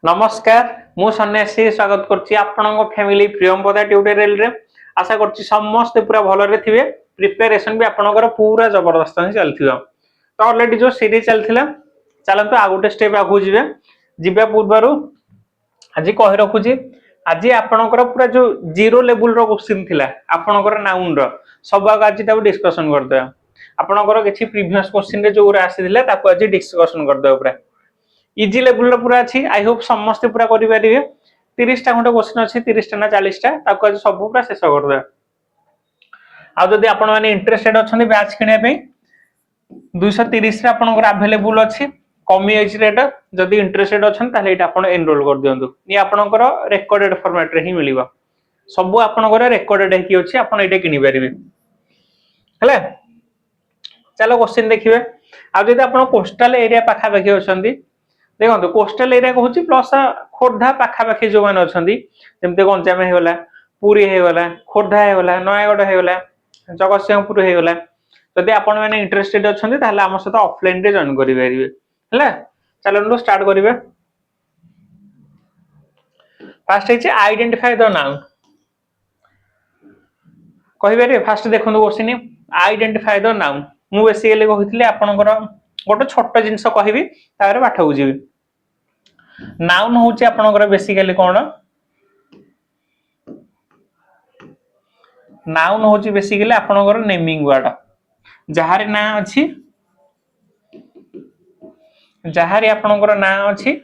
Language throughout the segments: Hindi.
नमस्कार मु सन्यासी स्वागत करछि आपनक फैमिली प्रियंपदा ट्यूटोरियल रे आशा करछि समस्त पूरा भलो रे थिबे प्रिपरेशन भी आपनकर पूरा जबरदस्त ही चलथिबो तो ऑलरेडी जो सीरीज चलथिला चलंतु आ गुटे स्टेप आगु जिवे जिबा पूर्वरु आज कहि रखुछि आज आपनकर पूरा जो जीरो लेवल रो क्वेश्चन थिला आपनकर नाउन रो सब आज ताउ डिस्कशन करदे आपनकर किछि प्रीवियस क्वेश्चन रे जो आसीथिला ताको आज डिस्कशन करदे पूरा इजी लेवल पूरा अच्छी आई होप समस्ते पूरा करि परिबे 30 टा खंड क्वेश्चन अछि 30 टा ना 40 टा ताको आज सब पूरा शेष करदे आ जदी आपण माने इंटरेस्टेड अछन बैच किने पे 230 रे आपनकर अवेलेबल अछि कमी एज रेट जदी इंटरेस्टेड अछन ताले एटा आपण एनरोल कर दियंतु ये आपनकर रिकॉर्डेड फॉर्मेट रे ही मिलिबा सब आपनकर रिकॉर्डेड ही अछि आपण एटा किनि परिबे हला चलो क्वेश्चन देखिबे आ जदी आपण कोस्टल एरिया पाखा पाखी अछंती देखो कोस्टल एरिया कहूँ प्लस खोर्धा पाखापाखि जो मैंने अच्छा जमी गंजाम होगा पुरी होगा खोर्धा होगा नयगढ़ होगा जगतसिंहपुर होगा जदि आपण मैंने इंटरेस्टेड अच्छा आम सहित ऑफलाइन रे जॉइन करेंगे है चलो स्टार्ट करेंगे फास्ट है आइडेंटिफाई द नाउन कहीपर फास्ट देखो क्वेश्चन आइडेंटिफाई द नाउन मु बेसिकली कही आपंकर गोटे छोट जिनस कहबी तारे पाठ को जीवी नाउन होची आपनकर बेसिकली कोन नाउन होची बेसिकली आपनकर नेमिंग वर्ड जहारी ना अछि जहारी आपनकर ना अछि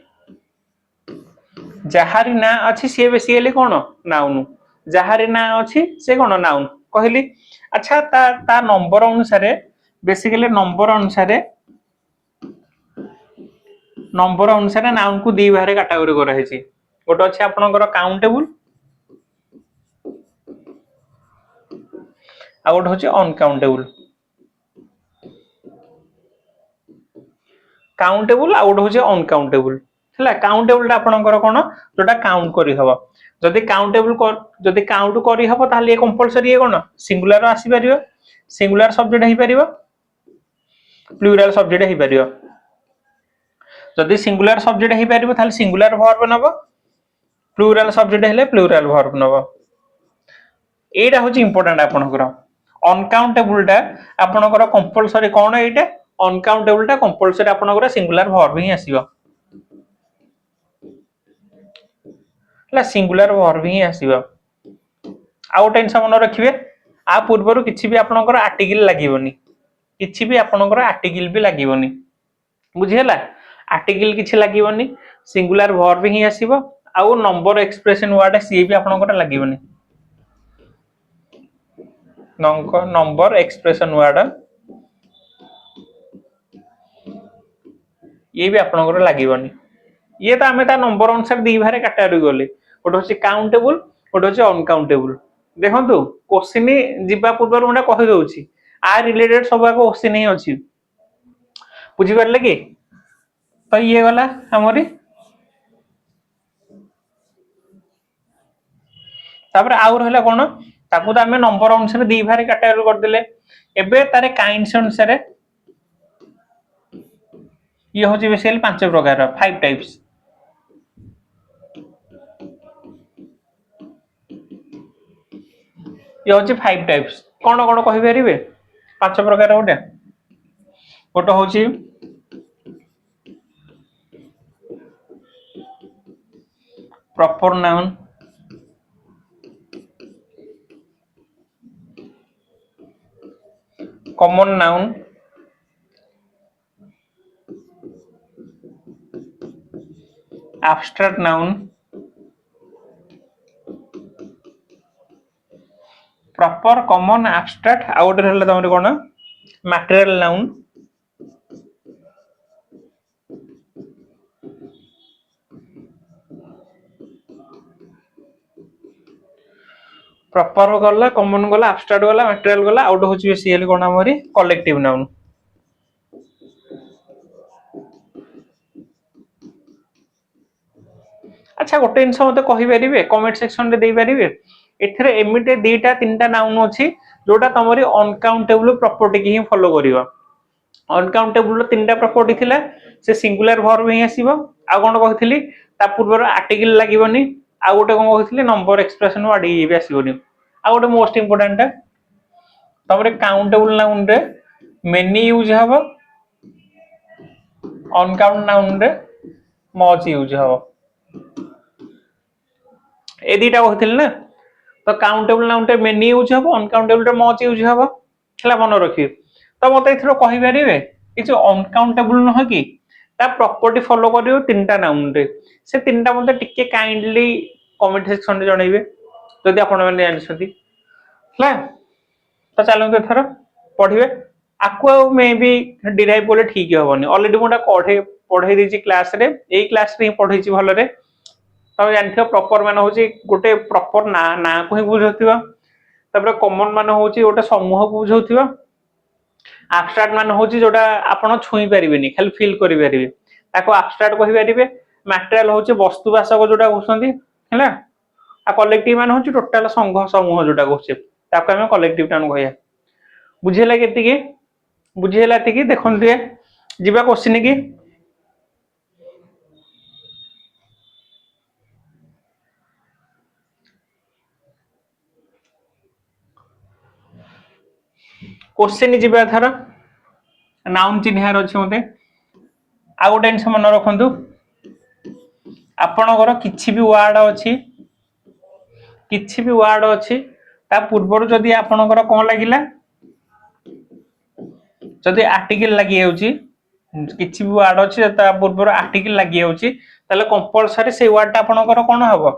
जहारी ना अछि से बेसिकली कोन नाउन जहारी ना अछि से कोन नाउन कहली अच्छा ता नंबर अनुसार बेसिकली नंबर अनुसार नाउन को दी भारे कैटेगरी करा हेछि गोटे अछि आपनकर काउंटेबल आ गोटे होछि अनकाउंटेबल काउंटेबल आ गोटे होछि अनकाउंटेबल हला काउंटेबल ता आपनकर कोन जोटा काउंट करि हबो जदि जदि काउंट करि हबो ताले कंपलसरी कोन सिंगुलर आसी परिबो सिंगुलर सब्जेक्ट हे परिबो प्लुरल सब्जेक्ट हे परिबो जदि सिंगुलर सब्जेक्ट हे परिबो ताले सिंगुलर वर्ब नबो प्लुरल सब्जेक्ट हेले प्लुरल वर्ब नबो एटा होची इंपोर्टेंट आपनकर अनकाउंटेबल टा आपनकर कंपलसरी कोन एटा अनकाउंटेबल टा कंपलसरी आपनकर सिंगुलर वर्ब ही आसीबो ला सिंगुलर वर्ब ही आसीबो आ टेंशन मन रखिबे आ पूर्वरु किछि भी आपनकर आर्टिकल लागिबोनी किछि भी आपनकर आर्टिकल भी लागिबोनी बुझियला आर्टिकल किछि लागिबोनी सिंगुलर वर्ब ही आसीबो आ नंबर एक्सप्रेशन वर्ड सी भी आपनकर लागिबोनी नंबर एक्सप्रेशन वर्ड ये भी आपनकर लागिबोनी ये तो हमें ता नंबर अनुसार दी भारे कैटेगरी गले गोटे होची काउंटेबल गोटे होची अनकाउंटेबल देखंतु क्वेश्चन जिबा पूर्व मुंडा कहि दउची आ रिलेटेड सब क्वेश्चन ही अछि बुझि परले कि तो ये गला हमरी तापर आउर हला कोन ताकू तो हमें नंबर अनुसार दी भारे कैटेगरी कर देले एबे तारे काइंड्स अनुसार ये होची बेसिकली पांच प्रकार 5 टाइप्स ये होची 5 टाइप्स कोन कोन कहि परिबे पांच प्रकार गोटे गोटे होची proper noun common noun abstract noun proper common abstract आ गोटे रहला तमरे कोन मटेरियल नाउन प्रॉपर गला कॉमन गला एब्स्ट्रैक्ट गला मटेरियल गला आउट होची बेसिकली कोन हमरी कलेक्टिव नाउन अच्छा गोटे इनस मते कहि परिबे कमेंट सेक्शन रे देई परिबे एथरे एमिटे दीटा तीनटा नाउन अछि जोटा तमरी अनकाउंटेबल प्रॉपर्टी की ही फॉलो करिवो अनकाउंटेबल तीनटा प्रॉपर्टी थिला से सिंगुलर वर्ब ही आसीबो आ कोन कहथिली ता पूर्व आर्टिकल लागोनी आ गोटे कौन कहते नंबर एक्सप्रेशन वर्ड ये भी आसबनी आ गोटे मोस्ट इंपोर्टेंट तमरे काउंटेबल नाउन रे मेनी यूज हबो अनकाउंट नाउन रे मच यूज हबो ए दीटा कहथिल ना तो काउंटेबल नाउन रे मेनी यूज हबो अनकाउंटेबल रे मच यूज हबो हला मन रखिए तो मते एथरो कहि परिबे कि जो अनकाउंटेबल न कि ता प्रॉपर्टी फॉलो करियो तीनटा नाउन रे से तीनटा मते टिके काइंडली कमेंट सेक्शन रे जणाइबे जदि आपण माने जानछथि हला तो चलते एथर पढ़े आपको मे भी डिराइव बोले ठीक हेनी अलरेडी मुझे पढ़े दी क्लास रे यही क्लास रे पढ़े भल रे तो जानते प्रॉपर मान हूँ गोटे प्रॉपर ना ना को ही बुझाउथिबा तबरे कॉमन मान हूँ गोटे समूह को बुझाउथिबा एब्स्ट्रैक्ट मान हूँ जोटा आपण छुई पारिबेनी खाली फील करि पारिबे ताको एब्स्ट्रैक्ट कहि पारिबे मटेरियल हूँ वस्तुवाचक जोटा कहउछंती हैला आ कलेक्टिव मान हूँ टोटल संघ समूह जोटा कहउछे ताको हम कलेक्टिव टान कहया बुझेला केति के बुझेला एति देखंते जिबा क्वेश्चन की क्वेश्चन जिबा थर नाउन चिन्हार अछि मते आ गोटे जिनिस मन रखंतु आपणकर किछि भी वर्ड अछि ता पूर्वर जदि आपणकर कोन लागिला जदि आर्टिकल लागि हेउची किछि भी वर्ड अछि ता पूर्वर आर्टिकल लागि हेउची ताले कंपलसरी से वर्ड ता आपणकर कोन हबो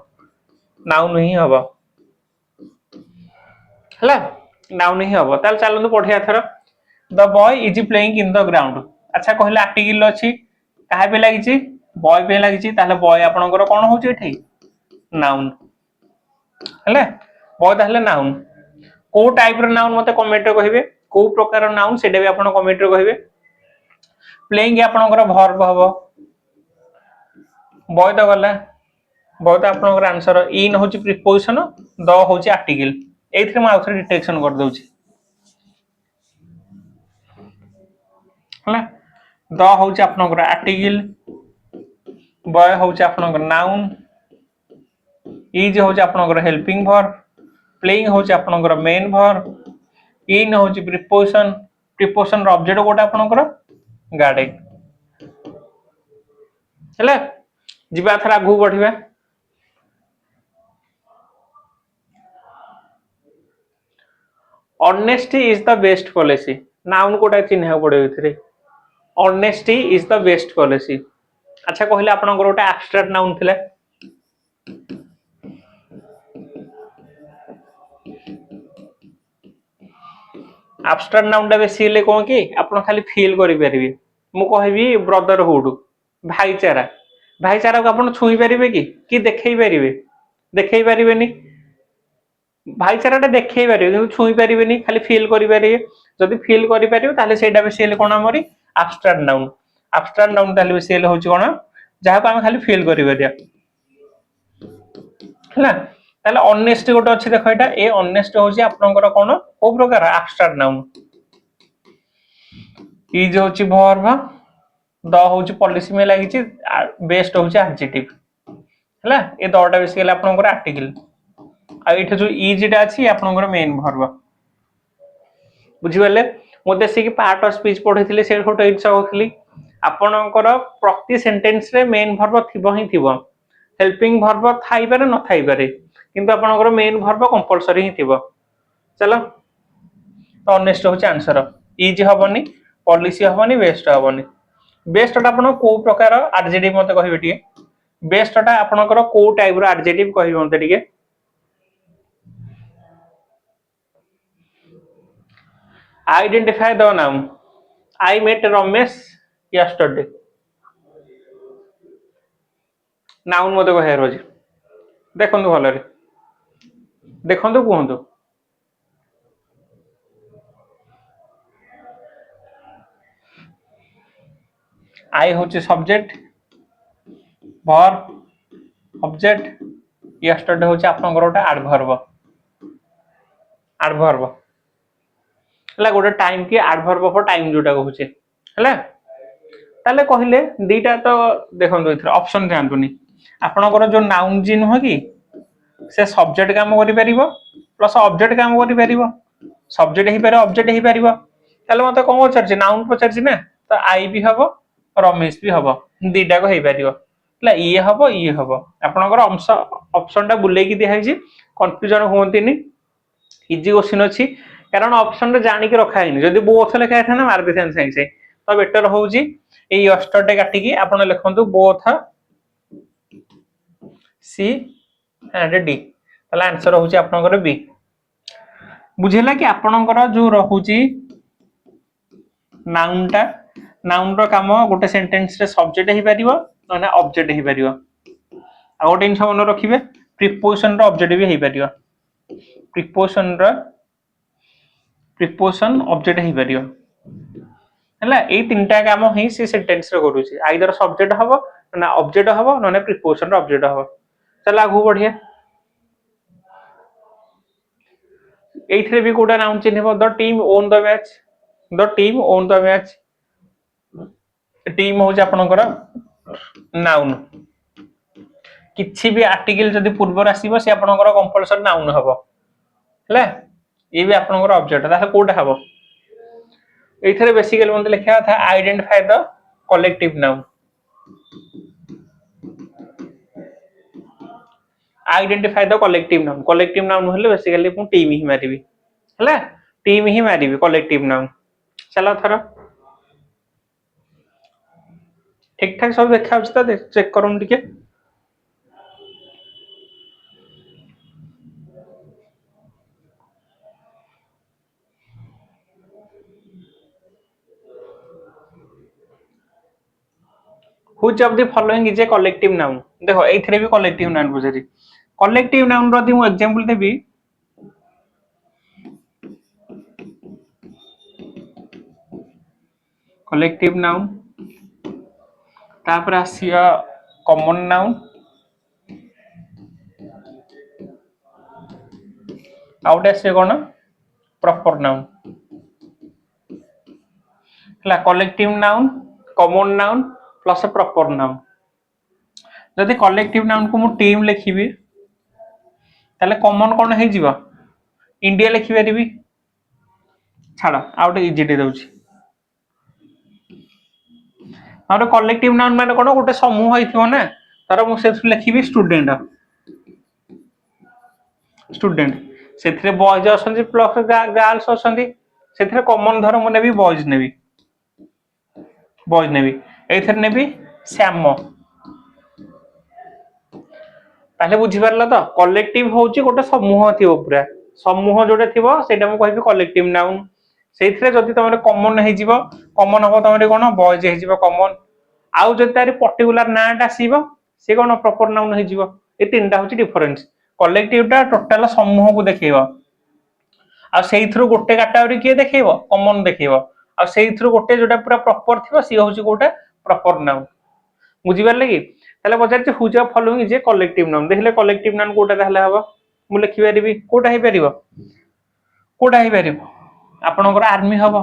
नाउन ही हबो हला नाउन ही हबो ताले चलंतु पढिया थर the boy is playing in the ground अच्छा कहले आर्टिकल अछि काहे पे लागिची बॉय पे लागिची ताले बॉय आपणकर कोन होची एठी नाउन हला बॉय ताले नाउन को टाइप रो नाउन मते कमेंट रे कहिबे को प्रकार नाउन सेडे भी आपण कमेंट रे कहिबे प्लेइंग आपणकर वर्ब हबो बॉय तो गला बॉय तो आपणकर आंसर इन होची प्रीपोजिशन द होची आर्टिकल एथरे म आउथरे डिटेक्शन कर दउची हला द होची आपणकर आर्टिकल बॉय होची आपणकर नाउन इज होची आपणकर हेल्पिंग वर्ब प्लेइंग होची आपणकर मेन वर्ब इन होची प्रीपोजिशन रो ऑब्जेक्ट कोटा आपणकर गार्डन हला जिबा थरा आगु बढ़िबा honesty is the best policy noun कोटा चिन्ह पड़े इथरे honesty is the best policy अच्छा कहले आपनकर गोटे एब्स्ट्रैक्ट नाउन थिले एब्स्ट्रैक्ट नाउन टा बेसिकली कोन कि आपन खाली फील करि परिबे मु कहबी ब्रदरहुड भाईचारा भाईचारा को आपन छुई परिबे कि देखै परिबेनी भाईचारा देखै पारे किंतु छुई पारिबेनी खाली फील करि पारे जदि फील करि पारिबे ताले सेटा बेसिकली कोन हमरी एब्स्ट्रैक्ट नाउन ताले बेसिकली होची कोन जहा को हम खाली फील करि पारिया हला ताले ऑनेस्टी गोटे अछि देखो एटा ए ऑनेस्ट होची आपनकर कोन को प्रकार एब्स्ट्रैक्ट नाउन इज होची वर्ब द होची पॉलिसी में लागिची बेस्ट होची एडजेक्टिव हला ए दटा बेसिकली आपनकर आर्टिकल आ इठे जो इज टा अछि आपनकर मेन वर्ब बुझिबले मोते से कि पार्ट ऑफ स्पीच पढिथिले से फोटो इट्स होखली आपनकर प्रति सेंटेंस रे मेन वर्ब थिबो ही थिबो हेल्पिंग वर्ब थाई पारे न थाई पारे किंतु आपनकर मेन वर्ब कंपलसरी ही थिबो चलो तो ऑनेस्ट होची आंसर इज हबनी पॉलिसी हबनी बेस्ट टा आपन को प्रकार एडजेक्टिव मते कहिबे टिके बेस्ट टा आपनकर को टाइप रो एडजेक्टिव कहिबे मते टिके identify the noun I met Ramesh yesterday noun मते कहे रोज देखंतु भलो रे देखंतु कहंतु I होची सब्जेक्ट वर्ब ऑब्जेक्ट yesterday होची आपनकर ओटा एडवर्ब हला गोटे टाइम की एडवर्ब ऑफ टाइम जोटा कहूचे हला ताले कहिले दीटा तो देखंतु इथरा ऑप्शन जानतुनी ଆପଣଙ୍କର जो नाउन जी नुह कि से सब्जेक्ट काम करि परिबो प्लस ऑब्जेक्ट काम करि परिबो सब्जेक्ट ही पारे ऑब्जेक्ट ही परिबो ताले मते कोन पचारछि नाउन पचारछि ना तो आई भी हबो रमेश भी हबो दीटा को हे परिबो ला ये हबो आपनकर अंश ऑप्शन टा बुले की दिया है कंफ्यूजन होंतिनी इजी क्वेश्चन अछि कारण ऑप्शन रे जानि के रखा हैनी जदी बोथ लेखा था ना मार दे सेंस से तो बेटर होउची ए अष्टटे काटी की आपण लिखंतु बोथ सी एंड डी ताला आंसर होउची आपनकर बी बुझेला कि आपनकर जो रहउची नाउन रो काम गोटे सेंटेंस रे सब्जेक्ट हे परिबो ना ऑब्जेक्ट हे परिबो आ गोटे जिंस मन रखिबे प्रीपोजिशन रो ऑब्जेक्ट भी हे परिबो प्रीपोजिशन ऑब्जेक्ट हे परिबो हला ए तीनटा काम ही से सेंटेंस रे करूची आइदर सब्जेक्ट हबो ना ऑब्जेक्ट हबो ना प्रीपोजिशन रो ऑब्जेक्ट हबो चला आगु बढ़िया एइथरे भी कोडा नाउन चिन्हबो the team won the match team हो आपनकर नाउन किछि भी आर्टिकल जदी पूर्व आसीबो से आपनकर कंपलसरी नाउन हबो हला ये भी आपनकर ऑब्जेक्ट ताले कोडा हबो एइथरे बेसिकली मते लिखा था आइडेंटिफाई द कलेक्टिव नाउन हेले बेसिकली पु टीम ही मारिबी हला टीम ही मारिबी कलेक्टिव नाउन चलो थरो ठीक ठाक सब देखा होछि त चेक करम टिके which of the following is a collective noun देखो एइथरे भी कलेक्टिव नाउन बुझेरी कलेक्टिव नाउन रो दि मु एग्जांपल देबी कलेक्टिव नाउन तापर आसिया कॉमन नाउन आउट आसे कोन प्रॉपर नाउन हला collective noun common noun plus proper noun जदि कलेक्टिव नाउन को मु टीम लिखिबी ताले कॉमन कोन हे जिवो इंडिया लिखि परिबी छाड़ आउट इजी दे दउची और कलेक्टिव नाउन माने कोन गोटे समूह होइथिबो ना तार मु से लिखिबी स्टूडेंट सेथरे बॉयज असंती प्लस गर्ल्स असंती सेथरे कॉमन धर मु नेबी बॉयज नेबी एथरे नेबी श्याम ताले बुझी परला तो कलेक्टिव होउची गोटे समूह थिबो पूरा समूह जोटे थिबो सेटा मु कहबी कलेक्टिव नाउन सेथरे जदी तमरे कॉमन हे जिवो कॉमन हो तमरे कोन बॉयज हे जिवो कॉमन आउ जदी तारी पर्टिकुलर नाटा आसीबो से कोन प्रॉपर नाउन हे जिवो ए तीनटा होची डिफरेंस कलेक्टिव टा टोटल समूह को देखैबो आ सेइथरो गोटे कैटेगरी के देखैबो कॉमन देखैबो आ सेइथरो गोटे जोटा पूरा प्रॉपर थिबो सी होची गोटे प्रॉपर नाउन बुझी परले कि ताले पचारछि which of following is a collective noun देखले कलेक्टिव नाउन कोटा ताले हबो मु लिखि परिबी कोटा हे परिबो आपनकर आर्मी हबो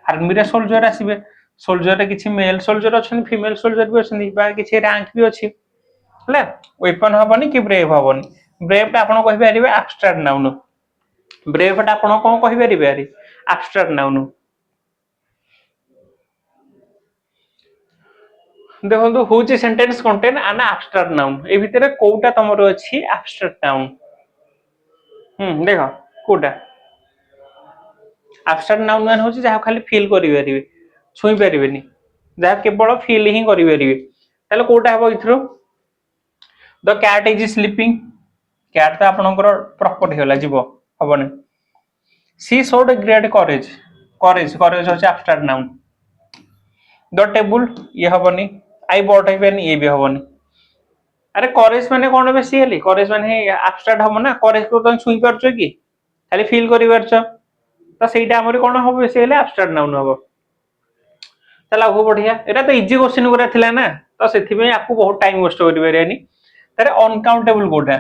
आर्मी रे सोल्जर आसीबे सोल्जर रे किछि मेल सोल्जर अछन फीमेल सोल्जर भी अछन बा किछि रैंक भी अछि हला वेपन हबनी कि ब्रेव हबनी ब्रेव ता आपण कहि परिबे एब्स्ट्रैक्ट नाउन ब्रेव ता आपण कोन कहि परिबे आरी एब्स्ट्रैक्ट नाउन देखो which sentence contain an abstract noun ए भितरे कोउटा तमरो अछि एब्स्ट्रैक्ट नाउन देखो कोउटा एब्स्ट्रैक्ट नाउन मान होछि जहा खाली फील करि परिबे छुई परिबेनी जहा केवल फील ही करि परिबे ताले कोउटा हबो इथरो the cat is sleeping cat तो आपनकर प्रॉपर होला जीवो हबने सी शोड ग्रेट करेज होछि एब्स्ट्रैक्ट नाउन द टेबल ये हबनी आई बॉट हेबेनी ये भी हबनी अरे करेज माने कोन बेसिकली करेज माने एब्स्ट्रैक्ट हबो ना करेज को त छुई परछो कि खाली फील करि परछो तो सेटा हमर कोन हबो बेसिकली एब्स्ट्रैक्ट नाउन हबो चला हो बढ़िया एटा तो इजी क्वेश्चन करा थिला ना तो सेथि में आपको बहुत टाइम वेस्ट करि परियानी तारे अनकाउंटेबल कोटा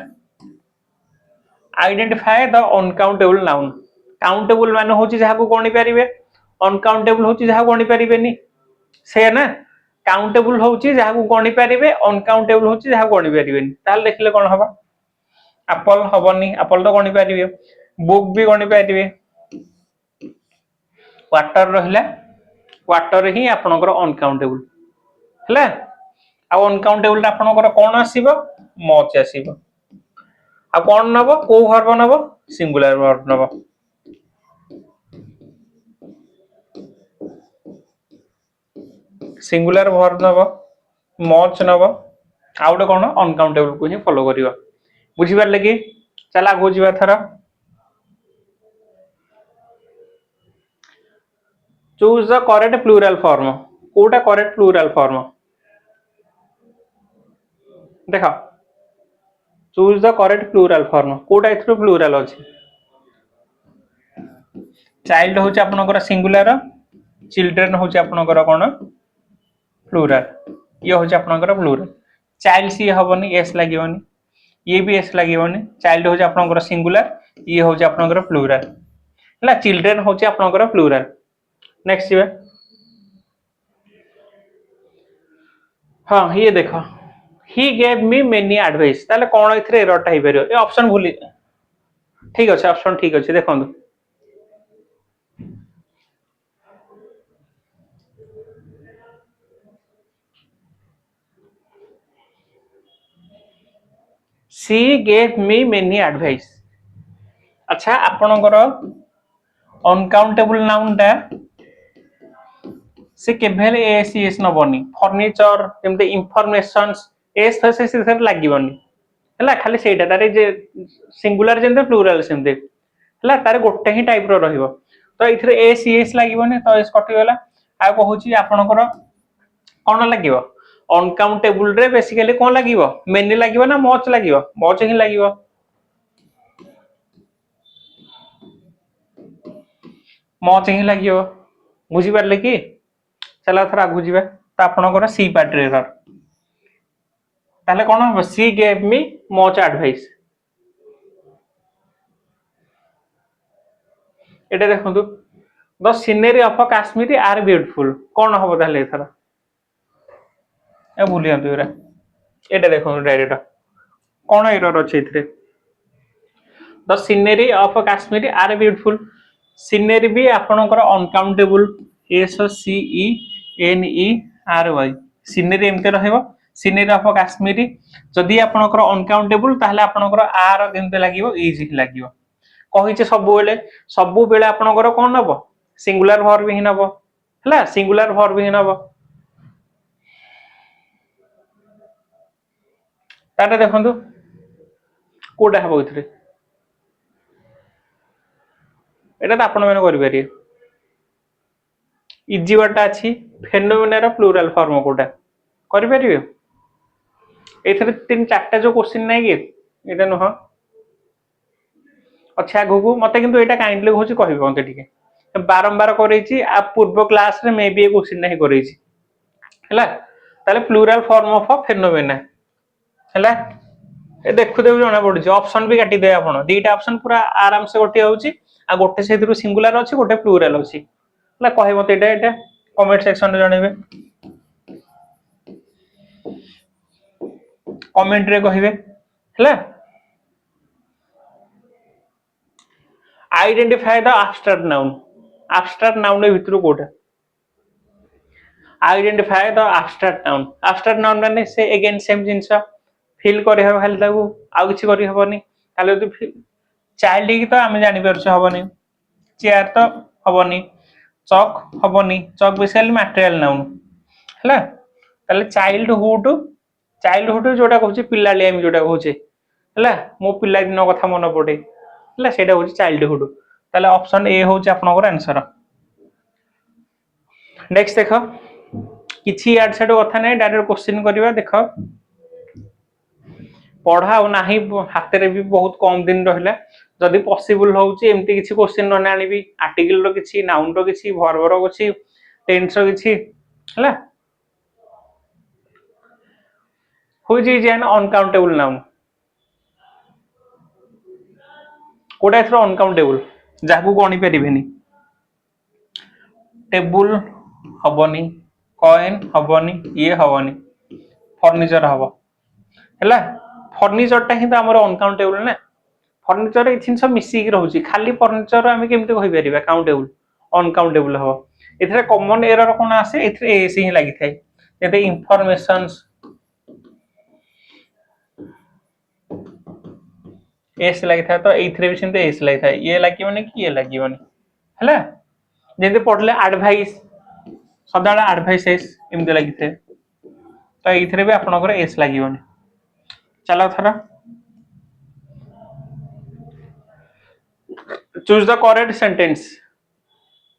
identify the uncountable noun countable माने होची जहा को गणी परिबे अनकाउंटेबल होची जहा गणी परिबेनी से ना काउंटेबल होउची जाहाकू गणी पारिबे, अनकाउंटेबल होउची जाहाकू गणी पारिबेनी। ताहले देखिले कोन हबा, एप्पल हबनी, एप्पल तो गणी पारिबे, बुक भी गणी पारिबे, वाटर रहिला, वाटर ही आपनकर अनकाउंटेबल हैला। आ अनकाउंटेबल आपनकर कोन आसीबो, मच आसीबो। आ कोन नबो, को वर्ब नबो, सिंगुलर वर्ब नबो। सिंगुलर वर्ब नबो, मच नबो, आ गोटे कोन अनकाउंटेबल को ही फॉलो करिवो। बुझी पारले कि? चला आगो जिबा थरा। Choose the correct plural form. कोटा करेक्ट प्लूरल फॉर्म देखा, choose the correct plural form. कोटा इथरो प्लूरल अछि? चाइल्ड होची आपनकर सिंगुलर, चिल्ड्रन होची आपनकर कोन प्लूरल। ये होची आपनकर प्लूरल। चाइल्ड सी हबनी, एस लागिवनी, ये भी एस लागिवनी। चाइल्ड होची आपनकर सिंगुलर, ये होची आपनकर प्लूरल हैला। चिल्ड्रन होची आपनकर प्लूरल। नेक्स्ट जीवा। हाँ ये देखो, he gave me many advice. ताले कोन इथरे एरर हे परियो? ए ऑप्शन भूली, ठीक अछि, ऑप्शन ठीक अछि। देखंतु, सी गेव मी मेनी एडवाइस। अच्छा आपनकर अनकाउंटेबल नाउन टा से केभेले एसीएस नबनी। फर्नीचर जेमते इंफॉर्मेशंस एस से से लागिवनी हैला। खाली सेटा तारे जे सिंगुलर जेमते प्लूरल सेमते हैला, तारे गोटे ही टाइप रो रहिबो। तो इथरे एसीएस लागिवनी, तो एस कटि गला। आ कहूची आपनकर कोन लागिवो, अनकाउंटेबल रे बेसिकली कोन लागिवो, मेनी लागिवो ना मच लागिवो? मच ही लागिवो। मच ही लागिवो। बुझी पारले कि? चला थरा आगु जिबा। तो आपनकर सी पार्ट रे एरर। ताले कोन हो, she gave me much advice. एटा देखंतु, the scenery of Kashmir are beautiful. कोन हबो ताले एथरा? ए भूलियंतु एरा। एटा देखंतु डायरेक्ट कोन एरर अछि इथरे। The scenery of Kashmir are beautiful. Scenery भी आपनकर uncountable, S C E N E R Y. Scenery एमते रहइबो। सीनरी ऑफ काश्मीर जदि आपनकर अनकाउंटेबल ताहले आपनकर आर केमते लागिवो, इज लागिवो। कहिचे सब बेले आपनकर कोन नबो, सिंगुलर वर्ब ही नबो हैला। सिंगुलर वर्ब ही नबो। ताटे देखंतु कोटा हबो इथरे। एटा त आपण माने करि पारिए। इजी वाटा अछि, फेनोमेना रो प्लूरल फॉर्म कोटा करि पारिए। एथरे 3-4टा जो क्वेश्चन नै कि एटा नह। अच्छा आगु मते किंतु एटा काइंडली होची कहबो मते ठीक बारंबार करैछि। आ पूर्व क्लास रे मे बी ए क्वेश्चन नै करैछि हैला। ताले प्लूरल फॉर्म ऑफ फेनोमेना हैला। ए देखु देउ जणा पडुछि। ऑप्शन भी काटि दे आपण। दीटा ऑप्शन पूरा आराम से गोटे होउछि, आ गोटे सेथिरु सिंगुलर अछि, गोटे प्लूरल अछि हैला। कहे मते एटा कमेंट सेक्शन रे जणेबे, कमेंट रे कहिबे हैला। Identify the abstract noun. Abstract noun रे भितरु कोठा identify the abstract noun. Abstract noun माने से अगेन सेम जिंस फील करि हबो खाली ताकू, आ किछि करि हबोनी। खाली जदि चाइल्ड की तो आमे जानि परछ हबोनी, चेयर तो हबोनी, चॉक हबोनी। चॉक बेसिकली मटेरियल नाउन हैला। ताले चाइल्डहुड जोटा कहूछि पिलालियामी जोटा कहूछि हैला। मो पिला दिन कथा मन पडे हैला, सेटा होछि चाइल्डहुड। ताले ऑप्शन ए होछि आपनकर आंसर। नेक्स्ट देखो, किछि याड सेड कथा नै, डायरेक्ट क्वेश्चन करबा। देखो पढ़ाओ नाही हाथ रे भी बहुत कम दिन रहिला। जदि पॉसिबल होउछि एमति किछि क्वेश्चन न आनिबी, आर्टिकल रो किछि, नाउन रो किछि, वर्ब रो किछि, टेंस रो किछि हैला। Which is an uncountable noun. कोटा एथरो अनकाउंटेबल जाकू गणी परिबेनी। टेबल हबनी, कॉइन हबनी ये हबनी फर्निचर हम है फर्निचरटा ही तो आम अनकाउंटेबल ना फर्निचर ये जिन मिसिक रोचे खाली फर्निचर आम केमी कहीपर काउंटेबल अनकाउंटेबल हम ए कमन एरर कौन आसे एस ही लगी था इनफॉरमेशन एस लगी था तो ये भी सेमती एस लगी था ये लगे कि ये लगे है जमी पढ़ले एडभाइस सदा एडभाइस एस एमती लगी थे तो ये भी आपंकर एस लगे चलो थर चूज द करेक्ट सेंटेंस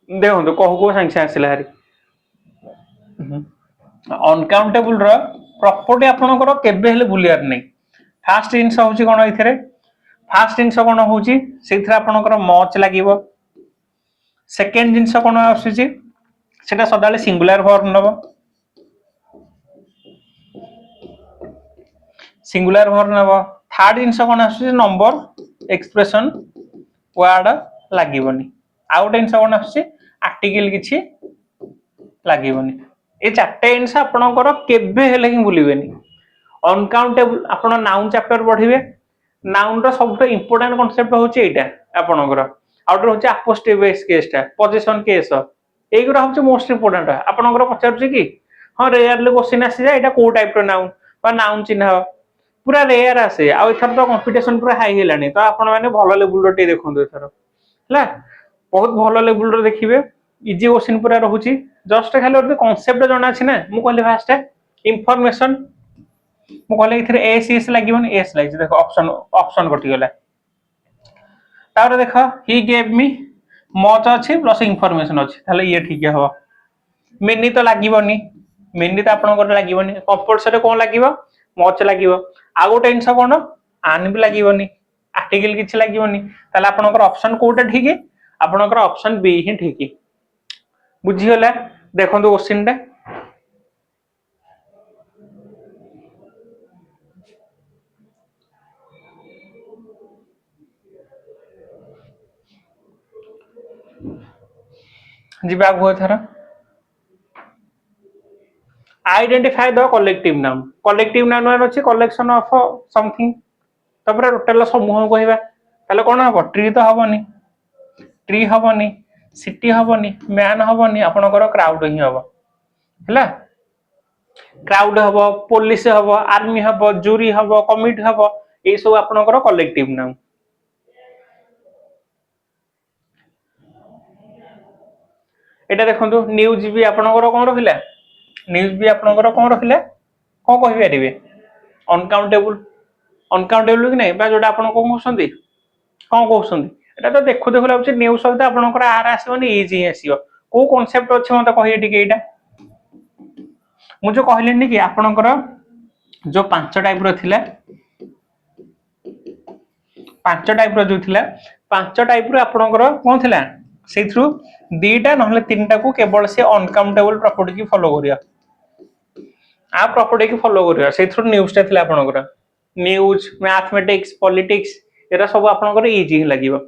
देखो कह को सागे आसला हारी अनकाउंटेबल प्रॉपर्टी आपनकर केबे हेले भूलियार नहीं फास्ट जिनस होची कोन इथरे फास्ट जिनस कोन होची सेथरे आपनकर मच लागिवो सेकंड जिनस कोन आसीची सेटा सदाले सिंगुलर फॉर्म नबो सिंगुलर फॉर्म नबो थर्ड जिनस कोन आसीची नंबर एक्सप्रेशन वर्ड लागिवनी आउट जिनस कोन आसीची आर्टिकल किछि लागिवनी ए चारटे जिनस आपनकर केबे हेले कि भूलिबेनी अनकाउंटेबल आपण नाउन चैप्टर पढ़िबे नाउन रो सबसे इंपोर्टेंट कांसेप्ट होची एटा आपनकर आउटर होची अपोस्ट्रोफी बेस केसटा पोजीशन केस एगुरा होची मोस्ट इंपोर्टेंट आपनकर पचारछि कि हां रेयरली क्वेश्चन आसी जाय एटा को टाइप रो नाउन बा नाउन चिन्ह पूरा रेयर आसे आ एथर तो कंपटीशन पूरा हाई हेलानी तो आपण माने भलो लेवल रो टे देखंदो एथर हला बहुत भलो लेवल रो देखिबे इजी क्वेश्चन पूरा रहूची जस्ट खाली कांसेप्ट जणा अछि ना मु कहले फास्ट इंफॉर्मेशन मु कहले इथरे एस एस लागिवनी एस लागिछ देखो ऑप्शन ऑप्शन कटि गेला तार देखो ही गेव मी मच अछि प्लस इंफॉर्मेशन अछि ताले ये ठीक है मेनी तो लागिवनी मेनी तो आपन को लागिवनी कंपल्सरी कोन लागिवो मच लागिवो आ गोटे इनसा कोन आन भी लागिवनी आर्टिकल किछ लागिवनी ताले आपन को ऑप्शन कोटा ठीक है आपन को ऑप्शन बी ही ठीक है बुझी गेला देखंतु क्वेश्चन टा जी बाग हुआ थारा आइडेंटिफाई द कलेक्टिव नाउन मान अछि कलेक्शन ऑफ समथिंग तबरे टोटल समूह कहबा ताले कोन हबो ट्री तो हबोनी ट्री हबोनी सिटी हबोनी मैन हबोनी आपनकर क्राउड ही हबो हैला क्राउड हबो पुलिस हबो आर्मी हबो जूरी हबो कमिटी हबो ए सब आपनकर कलेक्टिव नाउन एटा देखंतु न्यूज भी आपनकर कोन रहिला न्यूज भी आपनकर कोन रहिला कोन कहि परिबे अनकाउंटेबल कि नै बा जोटा आपन कोन कहउसंदी कोन कहउसंदी एटा तो देखु देखु लागछ न्यूज सहित आपनकर आर आसीबनी इजी आसीबो को कांसेप्ट अछि मते कहि टिके एटा मु जो कहलेनी कि आपनकर जो पांच टाइप रो थिला पांच टाइप रो जो थिला पांच टाइप रो आपनकर कोन थिला सेथ्रु दीटा नहले तीनटा को केवल से अनकाउंटेबल प्रॉपर्टी की फॉलो करिया आ प्रॉपर्टी की फॉलो करिया सेथ्रु न्यूज ता थिला आपनकर न्यूज मैथमेटिक्स पॉलिटिक्स एरा सब आपनकर इजी ही लागिवो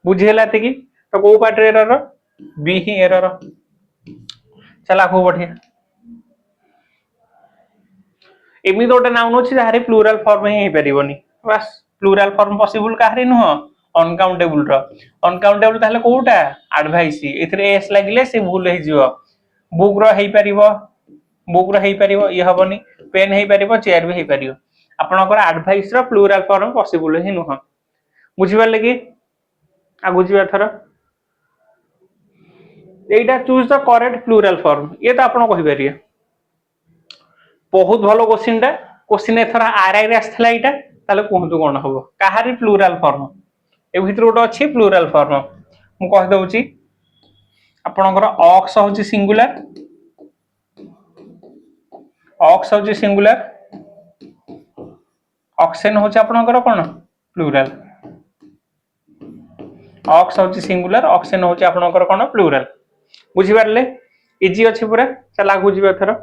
बुझिला ते कि तो को पार्ट एरर बी ही एरर चला को बढ़िया एमी दोटा नाउन अछि जाहारे प्लूरल फॉर्म ही परिबनी बस प्लूरल फॉर्म पॉसिबल काहरे नुह अनकाउंटेबल ताहले कोटा एडवाइस एथरे एस लागिले से भूल हे जिवो बुक रो हे परिबो ये हबनी पेन हे परिबो चेयर भी हे परिबो आपनकर एडवाइस रो प्लूरल फॉर्म पॉसिबल ही नुह बुझिबा लागि आ बुझिबा थर एटा choose the correct plural form ये तो आपन कहि परिए बहुत भलो क्वेश्चन एथर आरआई रे आस्थला एटा ताले कोहंतु कोन हबो काहारी प्लूरल फॉर्म ए भितर गोटे अछि प्लूरल फॉर्म मु कहि दउची आपनकर ऑक्स होची सिंगुलर ऑक्सेन होची आपनकर कोन प्लूरल ऑक्स होची सिंगुलर ऑक्सेन होची आपनकर कोन प्लूरल बुझि परले इजी अछि पूरा चला बुझिबे थर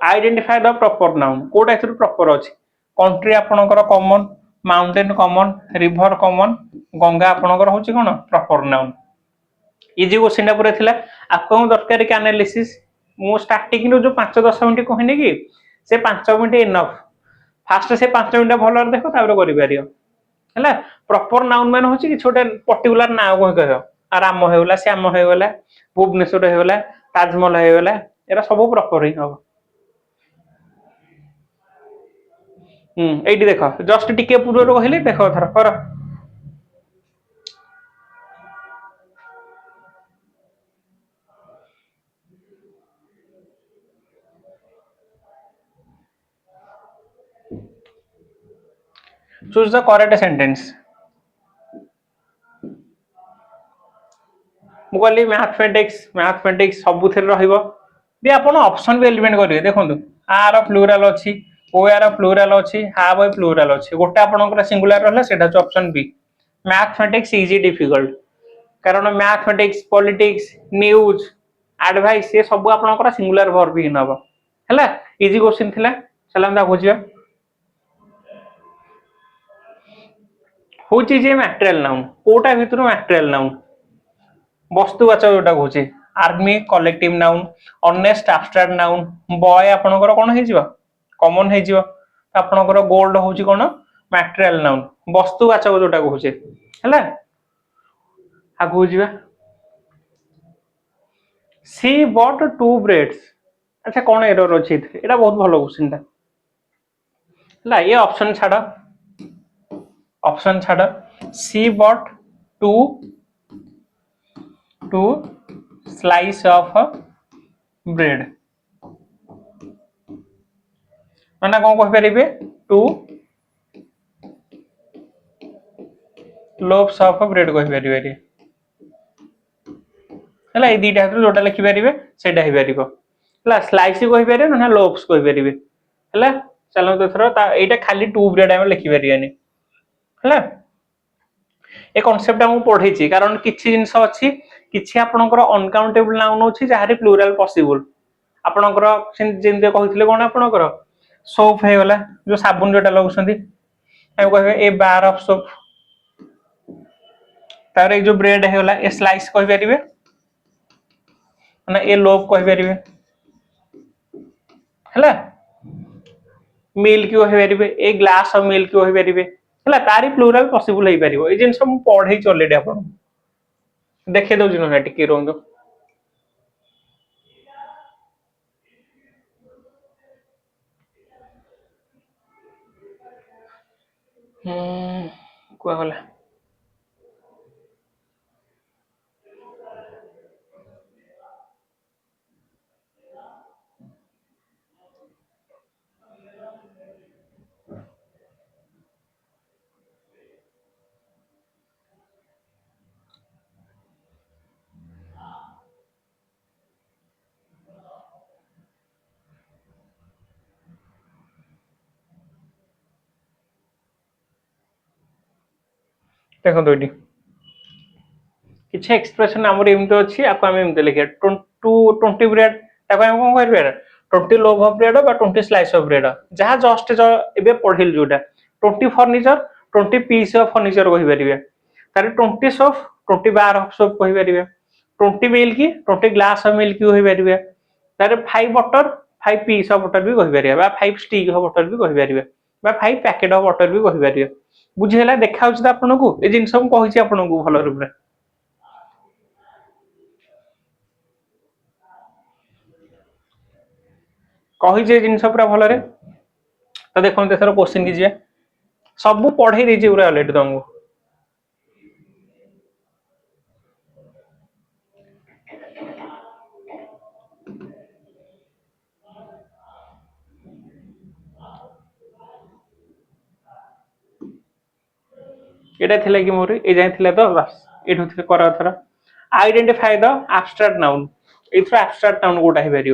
आइडेंटिफाई द प्रॉपर नाउन कोटा एथर प्रॉपर अछि कंट्री आपनकर common mountain common river common Ganga आपनकर होची कोन प्रॉपर नाउन इजी क्वेश्चन पूरा थिला आपको दरकार कि एनालिसिस मु स्टार्टिंग रो जो 5-10 मिनिट कहनी कि से 5 मिनिट इनफ फास्ट से 5 मिनिट भल देखो तापर करि पारियो हैला प्रॉपर नाउन मान होची कि छोटे पर्टिकुलर ना को कहो राम हेगला श्याम हेगला भुवनेश्वर हेगला ताजमहल हेगला एरा सब प्रॉपर ही हो एठी देखो जस्ट टिके पूर्व कहले देखो थर कर चूज द करेक्ट सेंटेंस मु कहली मैथमेटिक्स सब थे भी आप ऑप्शन भी एलिमेंट करेंगे देखो आर प्लूराल अच्छी ओ आर प्लूराल अच्छी हाव ए प्लूराल अच्छी गोटे आपंकर सिंगुलर रहा से option B mathematics is difficult कारण मैथमेटिक्स पॉलिटिक्स न्यूज एडवाइस ये सब आपंकर सिंगुलर वर्ब ही हम है इजी क्वेश्चन थिला चला बुझा हूँ जे मैटेरियल नाउन कोटा भितर मैटेरियल नाउन वस्तुवाचक जोटा कहूँ army collective noun honest abstract noun boy आपणकर कौन हो कॉमन हो आपणकर गोल्ड हूँ कौन मैटेरियल नाउन वस्तुवाचक जोटा कहूँ है आगू जा सी बट 2 ब्रेड्स अच्छा कौन एरर अच्छी ये बहुत भल क्वेश्चन है ये ऑप्शन छाड़ सी बट 2 slice of bread माना कौन कह पारे 2 loaves of bread कह पारे है दीटा जोटा लिखिपारे से स्लाइस कह पारे ना लोव्स कह पारे है चलो तो थर यहाँ खाली 2 ब्रेड आम लिखिपारे है ए कॉन्सेप्ट आम पढ़े कारण किसी जिनस अच्छी किसी आपणकर अनकाउंटेबल नाउन अच्छी जहाँ प्लूराल पॉसिबल आपणकर जमी कहते कौन आपणकर सोप होगला जो साबुन जोटा लगुंट कहे ए बार ऑफ सोप तार जो ब्रेड होगला ए स्लाइस कह पारे ना ए लोफ कह पारे है मिल्क कह पारे ए ग्लास ऑफ मिल्क कह पारे है तारी प्लूराल पॉसिबल हो पार ये जिन पढ़े अलरेडी आप देखे दौर ना टिके रुहतु कहला देखो ये किसी एक्सप्रेशन आमर एमती अच्छी आपको आम एमती लिखे 20 ब्रेड कौन कर 20 loaf of bread 20 slice of bread जहाँ जस्ट ए पढ़िल जोटा 20 फर्निचर 20 पीस ऑफ फर्निचर कह पारे तार 20 सोप 20 बार ऑफ सोप कह पारे 20 मिल्क 20 ग्लास ऑफ मिल्क कह पारे तार 5 बटर 5 पीस ऑफ बटर भी कह पारे 5 स्टिक ऑफ बटर भी कह पारे 5 पैकेट ऑफ बटर भी कह पारे बुझीगला देखा आपको ये जिन कही आपको भल रूप कही जिन पूरा भल तो देखो देशर क्वेश्चन की जी सब पढ़े देती पूरा अलरेडी तुमको ये कि मोर ये जाए तो बस ये कर थर आइडेंटिफाई द एब्स्ट्रैक्ट नाउन ये एब्स्ट्रैक्ट नाउन कोटा हो पार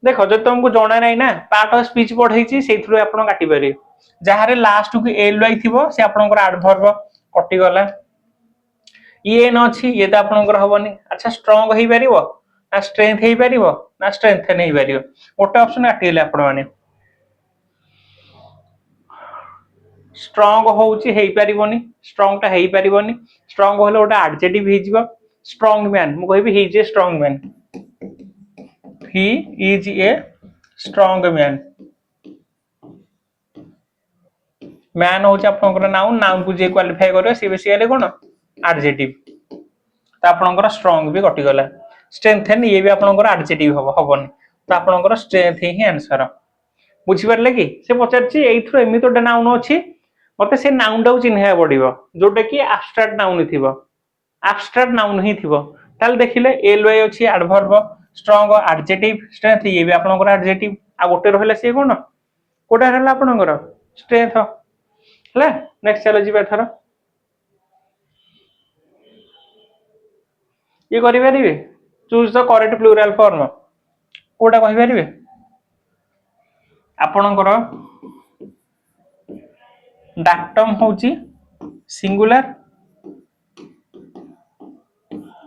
देखो जो तुमको जाना ना ना पार्ट ऑफ स्पीच पढ़ाई से आप काटिपारे जहाँ लास्ट को एल वाई थी से आपंकर एडवर्ब कटिगला ये न अच्छी ये तो आपंकर हेनी अच्छा स्ट्रंग हो पार ना स्ट्रेंथ हो पार ना स्ट्रेंथन हो पार गोटे ऑप्शन काटिगले आपने स्ट्रंग हो पारनी स्ट्रंग टा हो पारनी स्ट्रंग होले गोटे एडजेक्टिव हो स्ट्रॉंग मैन मु कहबी he is a strong man he is a strong man man होची आपनकर नाउन नाउन को जे क्वालिफाई करियो सी बेसिकली कोन एडजेक्टिव तो आपनकर स्ट्रॉंग भी कटि गला स्ट्रेंथन ये भी आपनकर एडजेक्टिव हबन तो आपनकर स्ट्रेंथ ही आंसर बुझी परले कि से पचारछि एथरो एमितोडा नाउन अछि मते से नाउन टाउ चिन्हा पड़िबो जोटा कि एब्स्ट्रैक्ट नाउन थिबो एब्स्ट्रैक्ट नाउन ही थिबो ताल देखिले एल वाई अछि एडवर्ब स्ट्रॉंग एडजेक्टिव स्ट्रेंथ ये भी आपनकर एडजेक्टिव आ गोटे रहला से कोन कोटा रहला आपनकर स्ट्रेंथ हला नेक्स्ट चलो जी एथरो ये करि परिबे choose the correct plural form कोटा कहि परिबे आपनकर डाक्टम होची सिंगुलर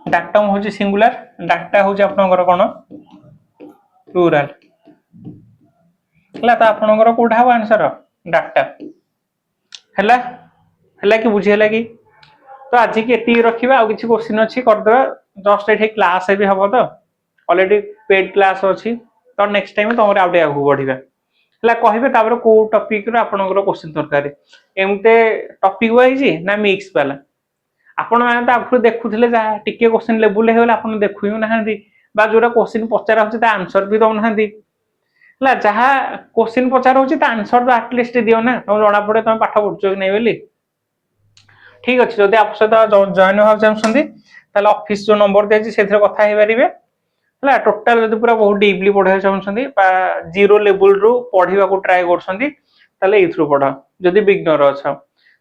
डाक्टम होची सिंगुलर डाक्टा होची आपनकर कोन प्लूरल हला त आपनकर कोठा हो आंसर डाक्टा हला हला कि बुझी हला कि तो आज की एती रखिबा आ किछि क्वेश्चन अछि कर दबा जस्ट एठी क्लास भी हबो तो ऑलरेडी पेड क्लास अछि तो नेक्स्ट टाइम तमरे आउटे आगु बढ़िबा हला कहिबे तापर को टॉपिक रो आपनकर क्वेश्चन दरकार एमते टॉपिक वाइज ना मिक्स वाला आपण माने त आफु देखुथिले जा टिके क्वेश्चन लेवल हे होला आपण देखुयु नाहंती बा जोरा क्वेश्चन पचारा होछि ता आंसर भी दउ नाहंती हला जहा क्वेश्चन पचारा होछि ता आंसर तो एटलीस्ट दियो ना तुम जणा पड़े तुम पाठ पढछो कि नै बोली ठीक अछि जदि आप सदा जॉइन हो चाहछंती ताले ऑफिस जो नंबर दे छि सेथरे कथा हे परिबे हला टोटल जदि पूरा बहुत डीपली पढाय चाहछंती बा जीरो लेवल रो पढिबा को ट्राई करछंती ताले इथरो पढा जदि बिगनर अछ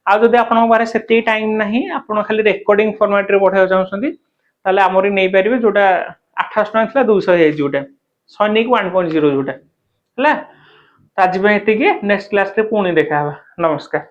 आ जदि आपन बारे सेती टाइम नाही आपन खाली रिकॉर्डिंग फॉर्मेट रे पढाय चाहछंती ताले हमरी नै परिबे जोटा 28 टका थिला 200 हे जोटा सैनिक 1.0 जोटा हला आज में एतिके नेक्स्ट क्लास रे पुणी देखा नमस्कार।